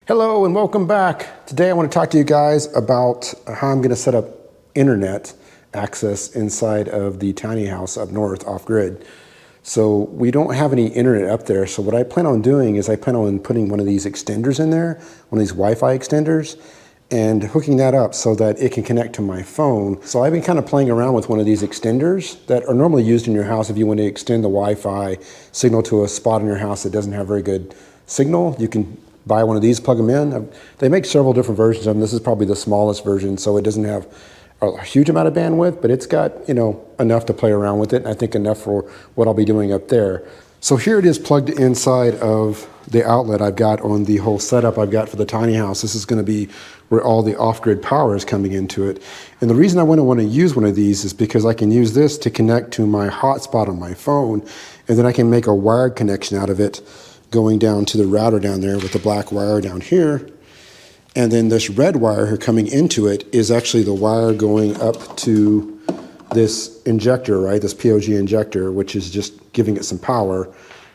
Hello and welcome back. Today I want to talk to you guys about how I'm going to set up internet access inside of the tiny house up north off grid. So we don't have any internet up there. So what I plan on doing is I plan on putting one of these extenders in there, one of these Wi-Fi extenders, and hooking that up so that it can connect to my phone. So I've been kind of playing around with one of these extenders that are normally used in your house if you want to extend the Wi-Fi signal to a spot in your house that doesn't have very good signal. You can buy one of these, plug them in. They make several different versions of them. This is probably the smallest version, so it doesn't have a huge amount of bandwidth, but it's got, enough to play around with it, and I think enough for what I'll be doing up there. So here it is plugged inside of the outlet I've got on the whole setup I've got for the tiny house. This is going to be where all the off-grid power is coming into it. And the reason I want to use one of these is because I can use this to connect to my hotspot on my phone, and then I can make a wired connection out of it going down to the router down there with the black wire down here. And then this red wire here coming into it is actually the wire going up to this injector, right? This POG injector, which is just giving it some power.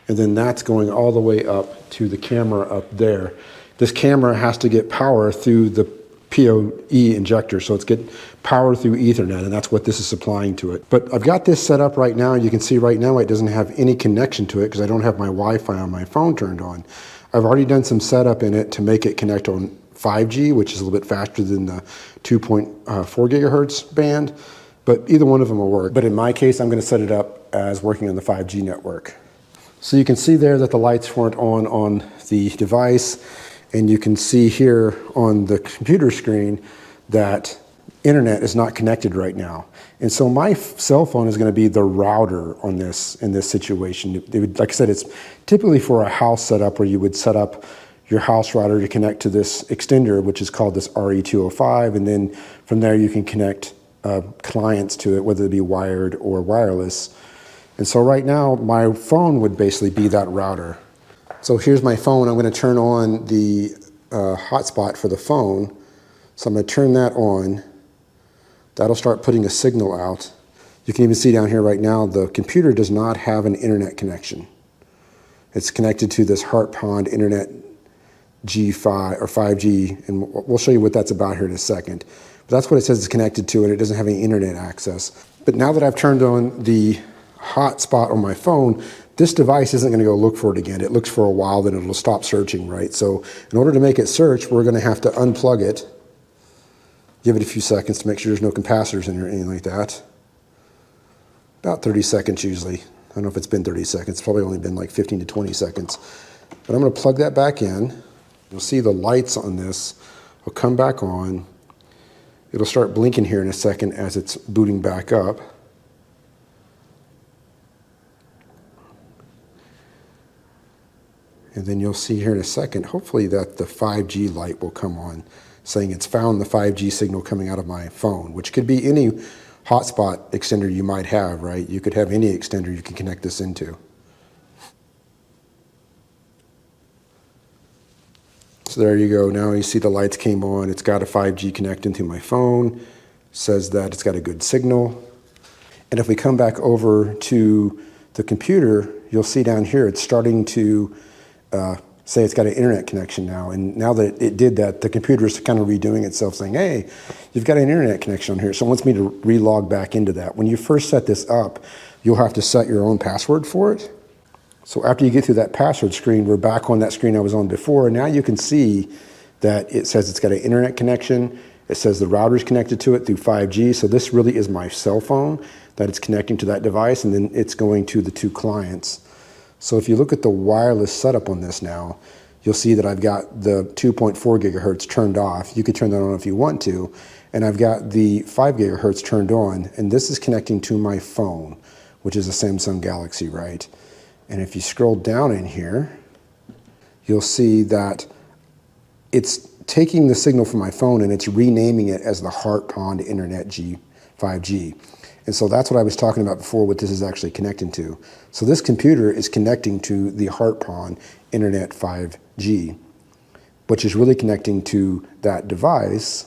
And then that's going all the way up to the camera up there. This camera has to get power through the PoE injector, so it's getting power through Ethernet, and that's what this is supplying to it. But I've got this set up right now. You can see right now it doesn't have any connection to it because I don't have my Wi-Fi on my phone turned on. I've already done some setup in it to make it connect on 5G, which is a little bit faster than the 2.4 gigahertz band, but either one of them will work. But in my case, I'm going to set it up as working on the 5G network. So you can see there that the lights weren't on the device. And you can see here on the computer screen that internet is not connected right now. And so my cell phone is going to be the router on this in this situation. Like I said, it's typically for a house setup where you would set up your house router to connect to this extender, which is called this RE205. And then from there you can connect clients to it, whether it be wired or wireless. And so right now my phone would basically be that router. So here's my phone. I'm going to turn on the hotspot for the phone. So I'm going to turn that on. That'll start putting a signal out. You can even see down here right now, the computer does not have an internet connection. It's connected to this Heart Pond Internet G5 or 5G, and we'll show you what that's about here in a second. But that's what it says it's connected to, and it doesn't have any internet access. But now that I've turned on the hotspot on my phone, this device isn't going to go look for it again. It looks for a while, then it'll stop searching, right? So in order to make it search, we're going to have to unplug it, give it a few seconds to make sure there's no capacitors in there or anything like that. About 30 seconds usually. I don't know if it's been 30 seconds. It's probably only been like 15 to 20 seconds. But I'm going to plug that back in. You'll see the lights on this will come back on. It'll start blinking here in a second as it's booting back up. And then you'll see here in a second, hopefully that the 5G light will come on, saying it's found the 5G signal coming out of my phone, which could be any hotspot extender you might have, right? You could have any extender you can connect this into. So there you go. Now you see the lights came on. It's got a 5G connecting to my phone. Says that it's got a good signal. And if we come back over to the computer, you'll see down here it's starting to say it's got an internet connection now. And now that it did that, the computer is kind of redoing itself saying, hey, you've got an internet connection on here. So it wants me to relog back into that. When you first set this up, you'll have to set your own password for it. So after you get through that password screen, we're back on that screen I was on before. And now you can see that it says it's got an internet connection. It says the router is connected to it through 5G. So this really is my cell phone that it's connecting to that device. And then it's going to the two clients. So if you look at the wireless setup on this now, you'll see that I've got the 2.4 gigahertz turned off. You could turn that on if you want to. And I've got the 5 gigahertz turned on. And this is connecting to my phone, which is a Samsung Galaxy, right? And if you scroll down in here, you'll see that it's taking the signal from my phone and it's renaming it as the Heart Pond Internet G 5G. And so that's what I was talking about before, what this is actually connecting to. So this computer is connecting to the Heart Pond Internet 5G, which is really connecting to that device.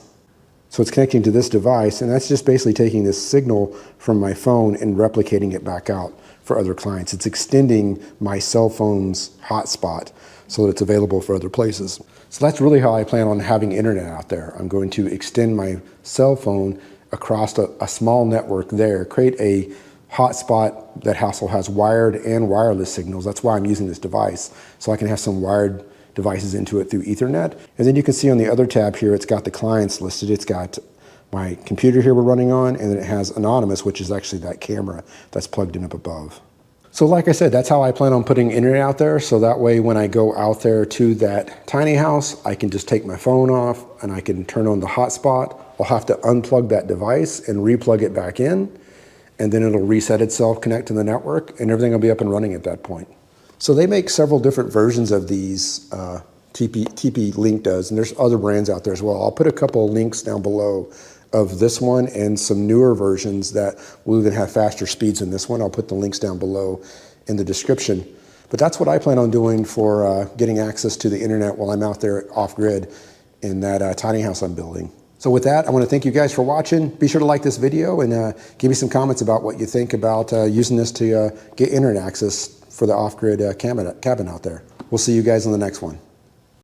So it's connecting to this device, and that's just basically taking this signal from my phone and replicating it back out for other clients. It's extending my cell phone's hotspot. so that it's available for other places. So that's really how I plan on having internet out there. I'm going to extend my cell phone across a small network there, create a hotspot that also has wired and wireless signals. That's why I'm using this device, so I can have some wired devices into it through Ethernet. And then you can see on the other tab here, it's got the clients listed. It's got my computer here we're running on, and then it has Anonymous, which is actually that camera that's plugged in up above. So like I said, that's how I plan on putting internet out there. So that way when I go out there to that tiny house, I can just take my phone off and I can turn on the hotspot. I'll have to unplug that device and replug it back in, and then it'll reset itself, connect to the network, and everything will be up and running at that point. So they make several different versions of these, TP-Link does, and there's other brands out there as well. I'll put a couple of links down below of this one and some newer versions that will even have faster speeds than this one. I'll put the links down below in the description. But that's what I plan on doing for getting access to the internet while I'm out there off-grid in that tiny house I'm building. So with that, I want to thank you guys for watching. Be sure to like this video and give me some comments about what you think about using this to get internet access for the off-grid cabin out there. We'll see you guys on the next one.